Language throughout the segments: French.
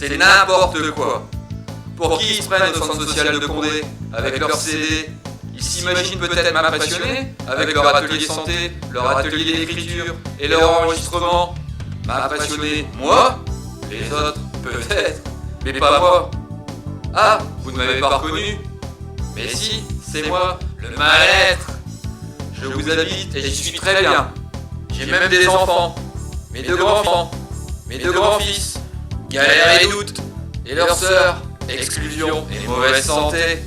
c'est n'importe quoi. Pour qui ils se prennent au centre social de Condé, avec leurs CD? Ils s'imaginent peut-être m'impressionner, avec leur atelier santé, leur atelier d'écriture et leur enregistrement. M'impressionner, moi? Les autres, peut-être, mais pas moi. Ah, vous ne m'avez pas reconnu? Mais si, c'est moi, le mal-être. Je vous habite et j'y suis très bien. J'ai même des enfants, mes deux grands-enfants, mes deux grands-fils, galère et doute, et leurs sœurs, exclusion et mauvaise santé.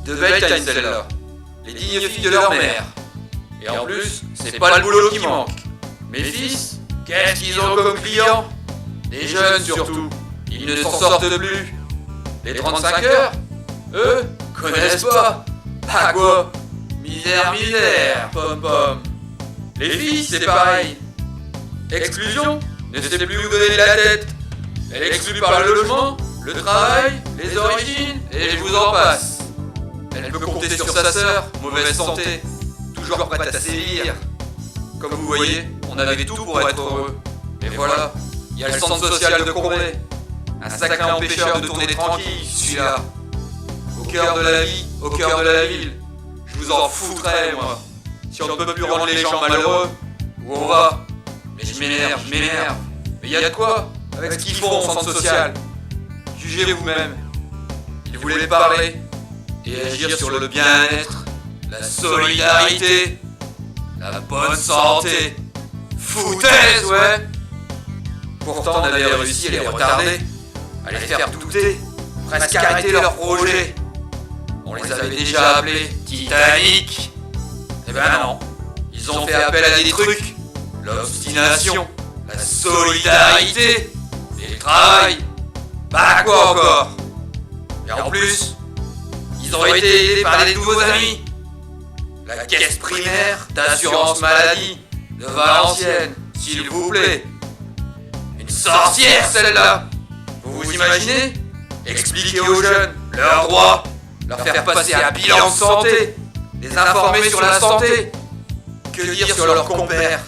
De belles cagnes celles-là, les dignes filles de leur mère. Et en plus, c'est pas le boulot qui manque. Mes fils, qu'est-ce qu'ils ont comme clients? Des jeunes surtout, ils ne s'en sortent plus. Les 35 heures, eux, connaissent pas. Ah quoi? Misère, misère, pom-pom. Les filles, c'est pareil. Exclusion ne sait plus où donner la tête. Elle est exclue par le logement, le travail, les origines, et je vous en passe. Elle peut compter sur sa sœur, mauvaise santé, toujours prête à sévir. Comme vous voyez, on avait tout pour être heureux. Mais voilà, il y a le centre social de Condé. Un sacré empêcheur de tourner tranquille, celui-là. Au cœur de la vie, au cœur de la ville. Je vous en foutrais, moi. Si on ne peut plus rendre les gens malheureux, où on va? Mais je m'énerve. Mais y a de quoi avec ce qu'ils font au centre social? Jugez vous-même. Ils voulaient parler et agir sur le bien-être, la solidarité, la bonne santé. Foutaise, ouais. Pourtant, on avait réussi à les retarder, à les faire douter, presque arrêter leur projet. On les avait déjà appelés Titanic. Eh ben non, ils ont fait appel à des trucs, l'obstination, la solidarité, et le travail. Bah quoi encore? Et en plus, ils ont été aidés par des nouveaux amis. La caisse primaire d'assurance maladie de Valenciennes, s'il vous plaît. Une sorcière celle-là. Vous vous imaginez? Expliquer aux jeunes leurs droits, leur faire passer un bilan de santé, les informer sur la santé. Que dire sur leurs compères?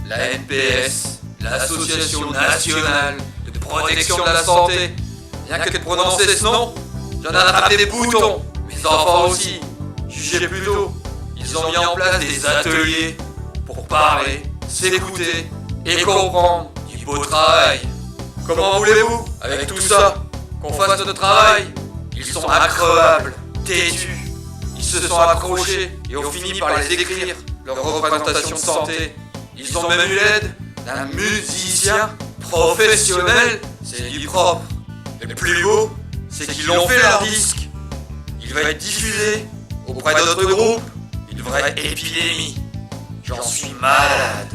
La NPS, l'Association nationale de protection de la santé. Rien que de prononcer ce nom, j'en attrape des boutons. Mes enfants aussi. Jugez plutôt. Ils ont mis en place des ateliers pour parler, s'écouter et comprendre du beau travail. Comment voulez-vous, avec tout ça, qu'on fasse notre travail? Ils sont increvables, têtus. Ils se sont accrochés et ont fini par les écrire, leur représentation de santé. Ils ont même eu l'aide d'un musicien professionnel. C'est du propre. Le plus beau, c'est qu'ils l'ont fait leur disque. Il va être diffusé auprès d'autres groupes. Une vraie épidémie. J'en suis malade.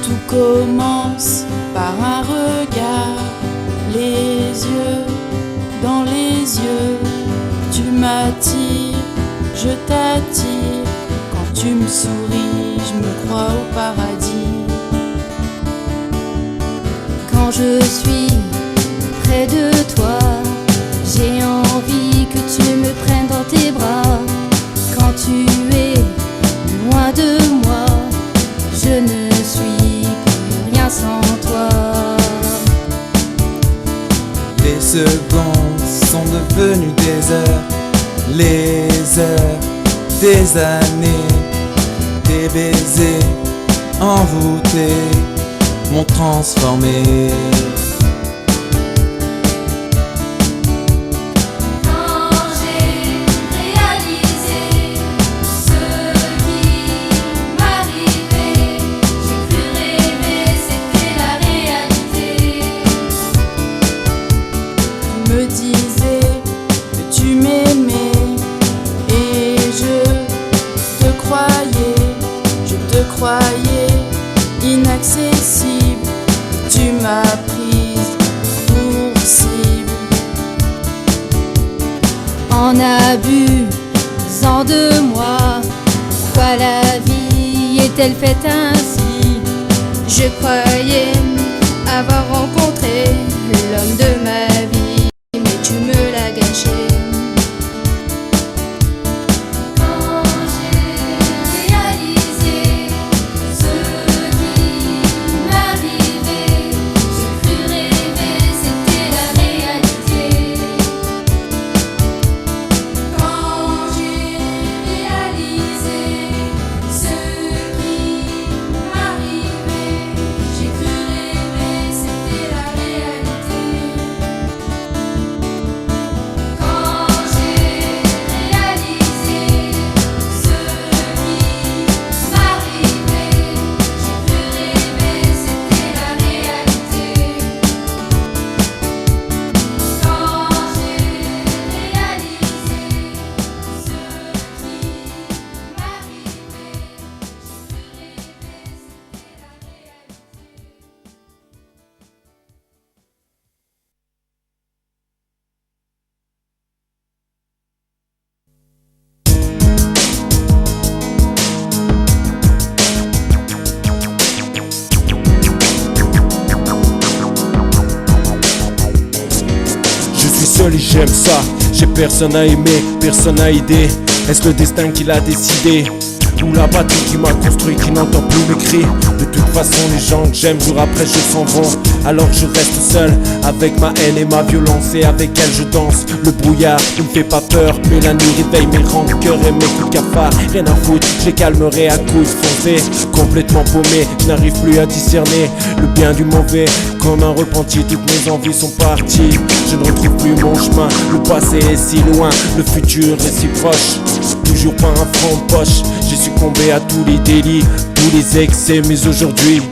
Tout commence par un regard, les yeux dans les yeux. Tu m'attires, je t'attire. Quand tu me souris, je me crois au paradis. Quand je suis près de toi, j'ai envie que tu me prennes dans tes bras. Quand tu es loin de moi, je ne suis plus rien sans toi. Les secondes sont devenues des heures, les heures, des années. Des baisers envoûtés m'ont transformé. Inaccessible, tu m'as prise pour cible. En abusant de moi, pourquoi la vie est-elle faite ainsi? Je croyais avoir rencontré l'homme de ma vie, mais tu me l'as gâché. Quand j'ai réalisé ce qui m'arrivait, j'ai cru rêver, c'était la réalité. Quand j'ai réalisé ce qui m'arrivait, j'ai cru rêver, c'était la réalité. Quand j'ai réalisé ce qui m'arrivait, j'ai cru rêver, c'était la réalité. Quand j'ai réalisé ce qui m'arrivait, Je suis seul et j'aime ça. J'ai personne à aimer, personne à aider. Est-ce le destin qui l'a décidé? Ou la patrie qui m'a construit, qui n'entend plus mes cris? De toute façon les gens que j'aime jour après je s'en vont. Alors je reste seul avec ma haine et ma violence, et avec elle je danse. Le brouillard ne me fait pas peur, mais la nuit réveille mes rancœurs et mes coups de cafard. Rien à foutre, je les calmerai à coups de foncé. Complètement paumé, je n'arrive plus à discerner le bien du mauvais. Comme un repenti, toutes mes envies sont parties. Je ne retrouve plus mon chemin, le passé est si loin, le futur est si proche. Toujours pas un franc en poche, j'ai succombé à tous les délits, tous les excès. Mais aujourd'hui,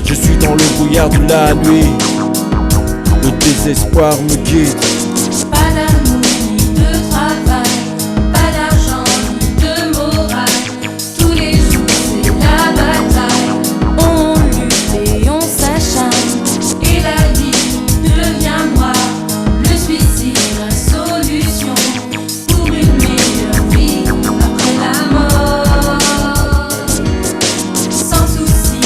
je suis dans le brouillard de la nuit. Le désespoir me guide. pas d'amour ni de travail, pas d'argent ni de morale. Tous les jours c'est la bataille, on lutte et on s'acharne. Et la vie devient noire, le suicide la solution pour une meilleure vie après la mort. Sans souci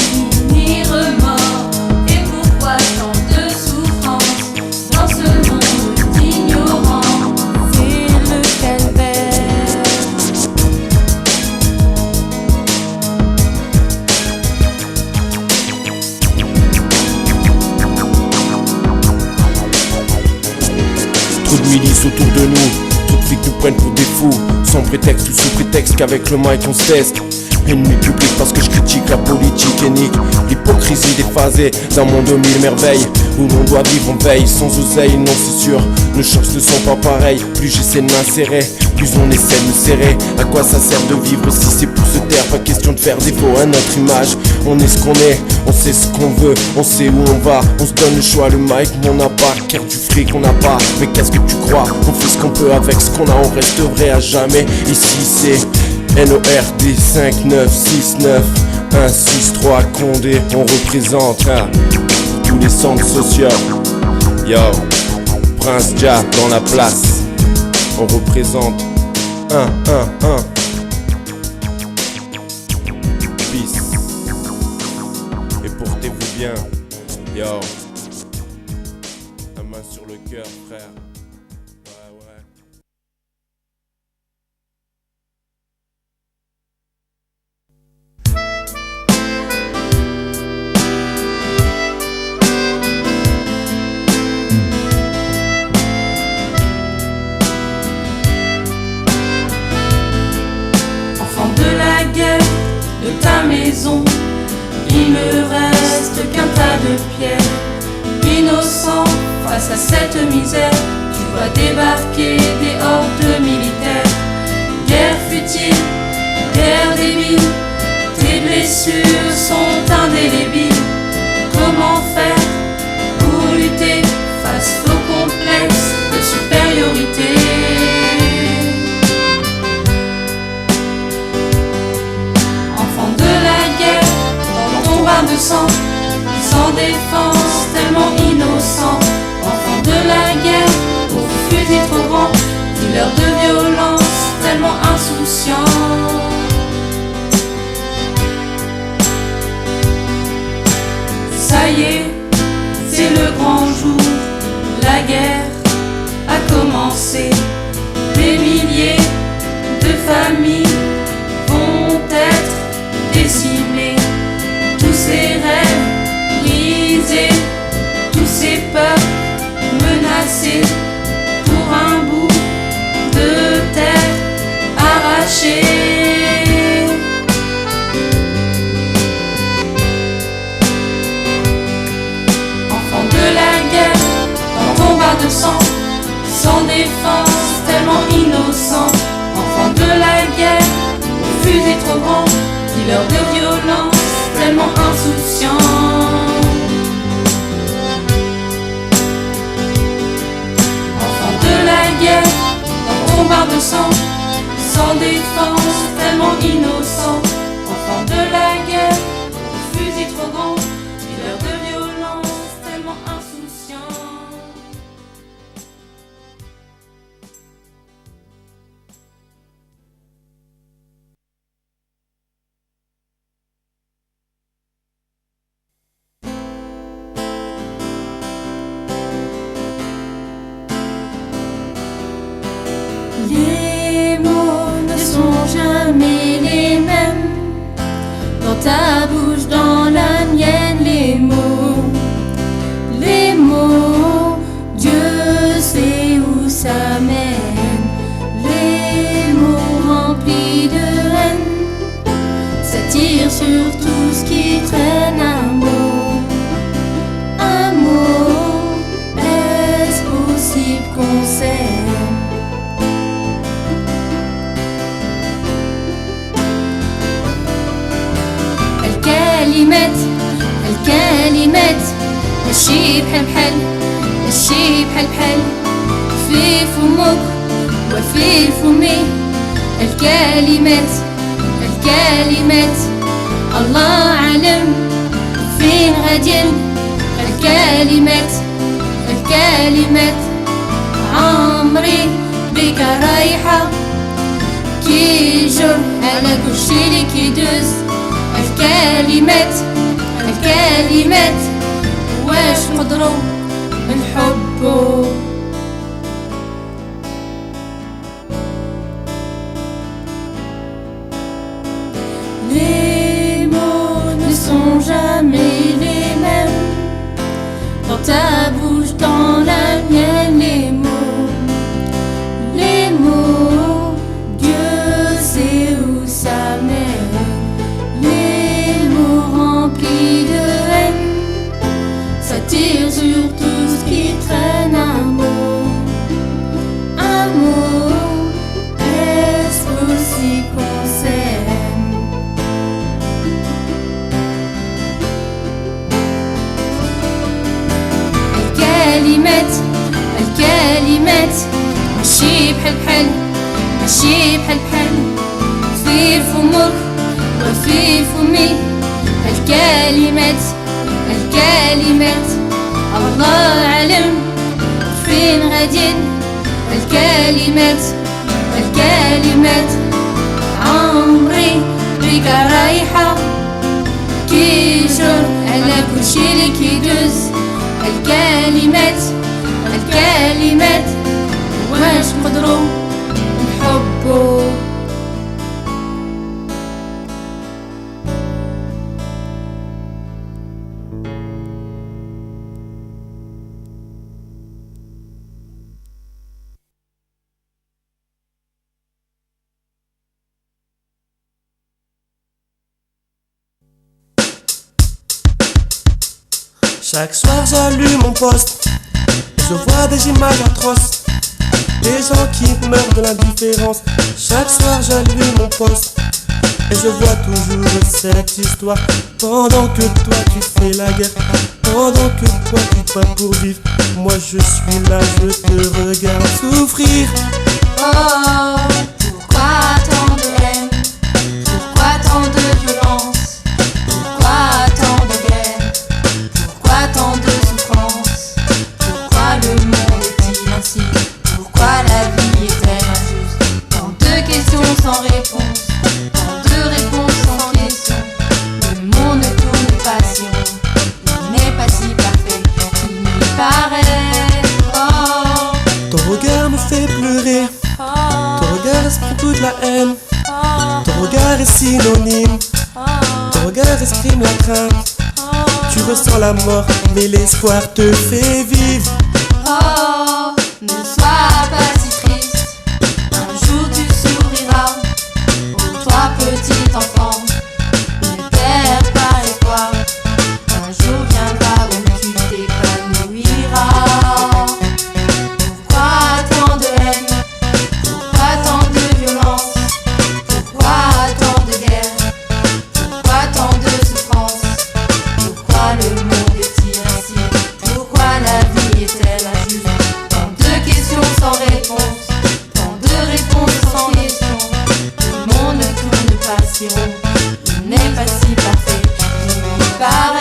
ni remords, et pourquoi tant de souffrance dans ce monde ignorant? C'est le calvaire. Trop de milices autour de nous, trop de flics nous prennent pour des fous, sans prétexte ou sous prétexte qu'avec le mic on se teste. Ennemi public parce que je critique la politique énique, l'hypocrisie déphasée d'un monde aux mille merveilles, où l'on doit vivre en veille, sans oseille, non c'est sûr. Nos chances ne sont pas pareilles, plus j'essaie de m'insérer, plus on essaie de me serrer. À quoi ça sert de vivre si c'est pour se taire? Pas question de faire défaut à notre image. On est ce qu'on est, on sait ce qu'on veut, on sait où on va, on se donne le choix, le mic mais on n'a pas, car du fric on n'a pas. Mais qu'est-ce que tu crois? On fait ce qu'on peut avec ce qu'on a, on reste vrai à jamais. Ici c'est NORD 5969 163 Condé, on représente tous les centres sociaux. Yo, Prince Ja dans la place, on représente 1. Peace. Et portez-vous bien. Yo, la main sur le cœur, frère. Ouais. Enfant de la guerre, de ta maison, il ne reste qu'un tas de pierres. Innocent face à cette misère, tu vois débarquer des hordes militaires. Guerre futile, guerre débile, tes blessures sont indélébiles. Comment faire pour lutter face au complexe de supériorité? Enfant de la guerre, dans ton bain de sang, sans défense, tellement innocent. Enfant de la guerre, au fusil trop grand, dealer de violence, tellement insouciant. Ça y est, c'est le grand jour, tous ces rêves brisés, tous ces peurs menacés pour un bout de terre arraché. Enfant de la guerre, dans ton bar de sang, sans défense, tellement innocent. Enfant de la guerre, fusil trop grand, dealer de violence, tellement insouciant. Enfant de la guerre, dans ton bar de sang, sans défense, tellement innocent. Enfant de la guerre, fusil trop grand, dealer de violence, tellement insouciant. Les mots ne sont jamais les mêmes. Dans ta bouche, dans la mienne, les mots, Dieu sait où ça mène. Les mots remplis de haine, ça tire sur tout ce qui traîne. Un mot, est-ce possible qu'on s'aime? الكلمات ماشي بحال بحال، ماشي بحال بحال، في فمك وفي فمي. الكلمات الله عالم فين غاديين. الكلمات عمري بك رايحة كي جر على كلشي اللي كيدوز. الكلمات واش نقدروا نحبوا؟ Les mots ne sont jamais les mêmes. Dans ta bouche, dans la mienne, les mots, Dieu sait où ça mène. Les mots remplis de haine, ça tire sur tout ce qui traîne. Un mot, est-ce possible qu'on s'aime? الكلمات ماشي بحال بحال، ماشي بحال بحال، في فمك وفي فمي. الكلمات الله عالم فين غاديين. الكلمات عمري بك رايحة كي جر على كلشي اللي كيدوز. الكلمات واش نقدروا نحبوا؟ Chaque soir j'allume mon poste, je vois des images atroces, des gens qui meurent de l'indifférence. Chaque soir j'allume mon poste et je vois toujours cette histoire. Pendant que toi tu fais la guerre, pendant que toi tu te bats pour vivre, moi je suis là, je te regarde souffrir. Oh, pourquoi tant de haine? Pourquoi tant de violence? Pourquoi tant de guerre? Pourquoi tant de souffrance? Pourquoi le monde est-il ainsi? Pourquoi la vie est-elle injuste? Tant de questions sans réponse, tant de réponses sans questions. Le monde ne tourne pas si rond, il n'est pas si parfait qu'il n'y paraît. Oh, Ton regard me fait pleurer, ton regard exprime toute la haine. Ton regard est synonyme, ton regard exprime la crainte. Tu ressens la mort, mais l'espoir te fait vivre. Oh, ne sois pas si triste. Un jour tu souriras. Oh, toi petit enfant, ne perds pas espoir. Un jour viendra où tu t'épanouiras. Pourquoi tant de haine? Pourquoi tant de violence? Pourquoi tant de guerre? Pourquoi tant de souffrance? Pourquoi le monde est-il ainsi? Pourquoi la vie est-elle injuste? Tant de questions sans réponse, tant de réponses sans questions. Le monde ne tourne pas si rond, il n'est pas si parfait, il paraît.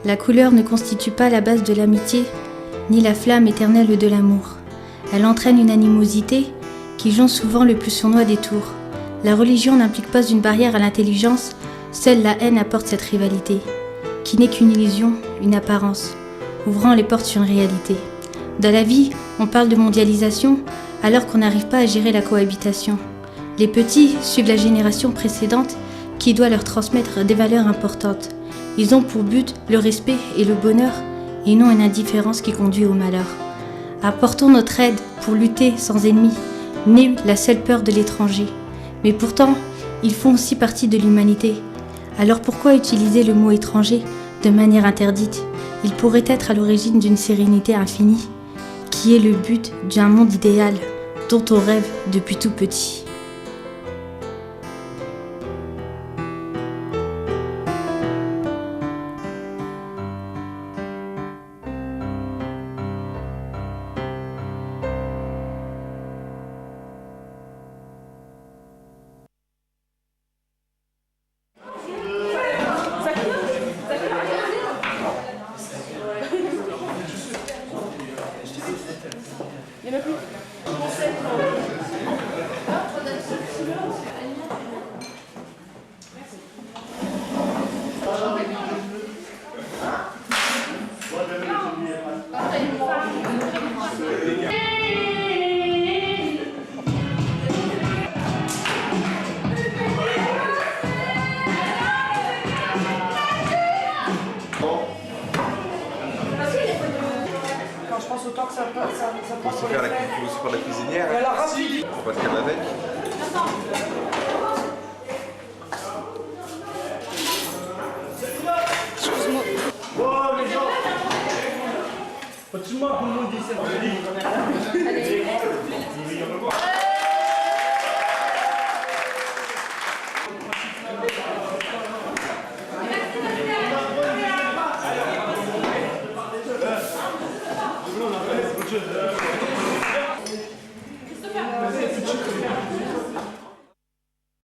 La couleur ne constitue pas la base de l'amitié, ni la flamme éternelle de l'amour. Elle entraîne une animosité qui jonche souvent le plus sournois des tours. La religion n'implique pas une barrière à l'intelligence, seule la haine apporte cette rivalité, qui n'est qu'une illusion, une apparence, ouvrant les portes sur une réalité. Dans la vie, on parle de mondialisation, alors qu'on n'arrive pas à gérer la cohabitation. Les petits suivent la génération précédente qui doit leur transmettre des valeurs importantes. Ils ont pour but le respect et le bonheur, et non une indifférence qui conduit au malheur. Apportons notre aide pour lutter sans ennemis, n'est la seule peur de l'étranger. Mais pourtant, ils font aussi partie de l'humanité. Alors pourquoi utiliser le mot étranger de manière interdite? Il pourrait être à l'origine d'une sérénité infinie, qui est le but d'un monde idéal dont on rêve depuis tout petit. Autant que ça passe, ça passe Faut faire la cuisinière. Et alors, rapide. Faut pas te calmer avec. Excuse-moi. Oh les gens. Faut-tu-moi pour nous dire c'est Allez. Good.